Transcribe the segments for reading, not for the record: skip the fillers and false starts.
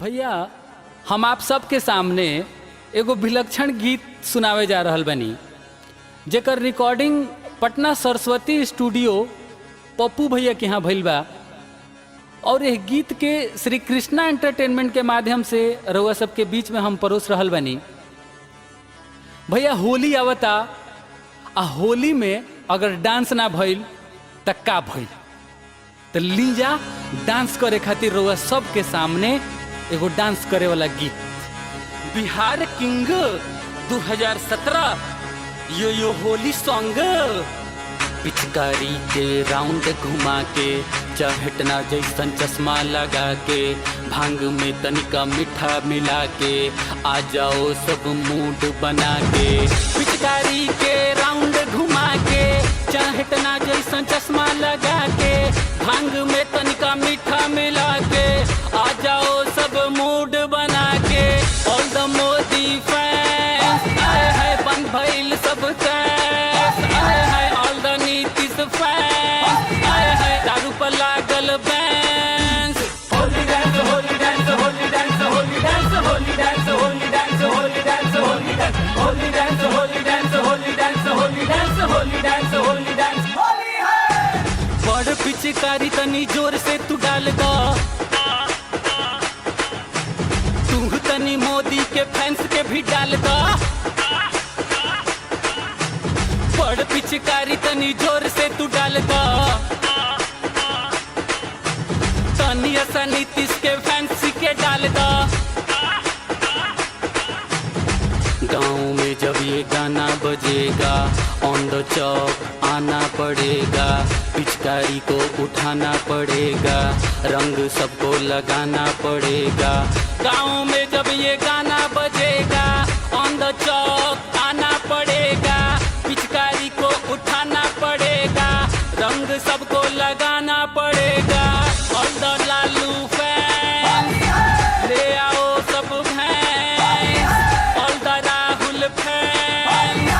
भैया हम आप सबके सामने एगो विलक्षण गीत सुनावे जा रहल बनी, जेकर रिकॉर्डिंग पटना सरस्वती स्टूडियो पप्पू भैया के यहाँ भइल बा। और यह गीत के श्री कृष्णा एंटरटेनमेंट के माध्यम से रउआ सबके बीच में हम परोस रहल बनी। भैया होली आवता, आ होली में अगर डांस ना भइल त का भइल? तो लीजा डांस करे खातिर रउआ सबके सामने एगो डांस करे वाला गीत बिहार किंग 2017 यो होली सॉन्ग। पिचकारी के राउंड घुमा के, चहटना जैसन चश्मा लगा के, भांग में तनिका मीठा मिला के, आ जाओ सब मूड बना के। पिचकारी के राउंड घुमा के, चहटना जैसन चश्मा लगा के, भांग में तनिका मीठा मिला के, आ जाओ सब मूड बना के। ऑल द मोदी फैंस आए है बंद भइल सब कैस, आए है ऑल द नीतीश फैंस आए है दारू पर लागल बैंस। Holi dance Holi dance Holi dance Holi dance Holi dance Holi dance Holi dance Holi dance Holi dance Holi dance Holi dance Holi dance Holi dance Holi dance Holi है। बड़ पिचकारी तनी जोर से तू डाल दो, तू तनी मोदी के फैंस के भी डाल दो। बड़ पिचकारी तनी जोर से तू डाल दो, तनी ऐसा नीतीश के फैंस के डाल दो। गाँव में जब ये गाना बजेगा, ऑन द चौक आना पड़ेगा, पिचकारी को उठाना पड़ेगा, रंग सबको लगाना पड़ेगा। गाँव में जब ये गाना बजेगा, ऑन द चौक आना पड़ेगा, पिचकारी को उठाना पड़ेगा, रंग सबको लगाना पड़ेगा। ऑल द लालू फैंस ले आओ सब भैंस, ऑल द राहुल फैंस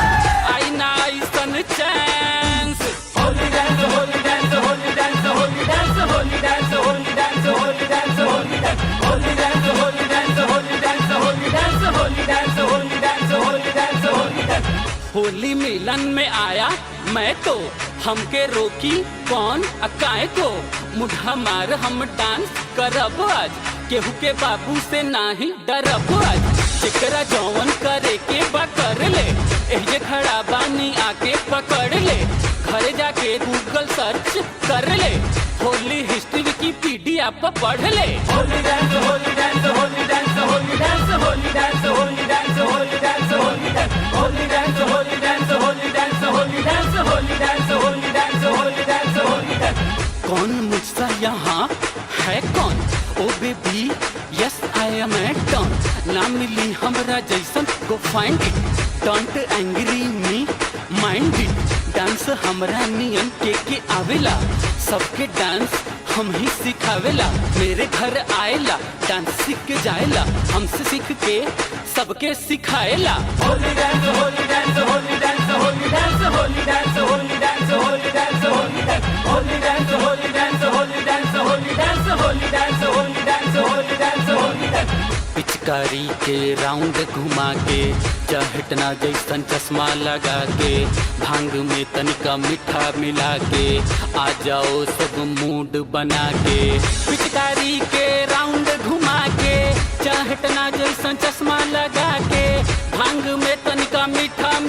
आई ना ऐसन chance. Holi dance Holi dance Holi dance Holi dance Holi dance Holi dance Holi dance Holi dance Holi dance Holi dance Holi dance Holi dance Holi dance Holi dance Holi dance Holi dance. Holi मिलन में आया मैं तो, हमके रोकी कौन अकाए को? मुढ़ा मार हम डांस करब आज, केहू के बाबू से नाही डरब आज। जेकरा जौवन करे के बा कर ले, एही खड़ा बानी आके पकड़ ले, घरे जाके गूगल सर्च कर ले, होली हिस्ट्री विकिपीडिया पर पढ़ ले। Holi dance Holi dance Holi dance Holi dance Holi dance Holi dance Holi dance Holi dance Holi dance Holi dance Holi dance Holi dance Holi dance Holi dance Holi dance Holi dance. कौन मुझसा यहाँ है कौन? Oh baby yes I am a don, ना मिली हमरा जैसन go find it, don't angry me mind it. Dance हमरा नियन के आवेला, सबके डांस हम ही सिखावेला। मेरे घर आएला डांस सीख जाएला, हमसे सीख के सबके सिखाएला। Holi dance Holi dance Holi dance Holi dance Holi dance Holi dance Holi dance Holi dance Holi dance Holi dance Holi dance Holi dance Holi dance Holi dance Holi dance Holi dance. पिचकारी के राउंड घुमा के, चहटना जैसन चश्मा लगा के, भांग में तनिका मीठा मिला के, आ जाओ सब मूड बना के। पिचकारी के राउंड घुमा के, चहटना जैसन चश्मा लगा के, भांग में तनिका मीठा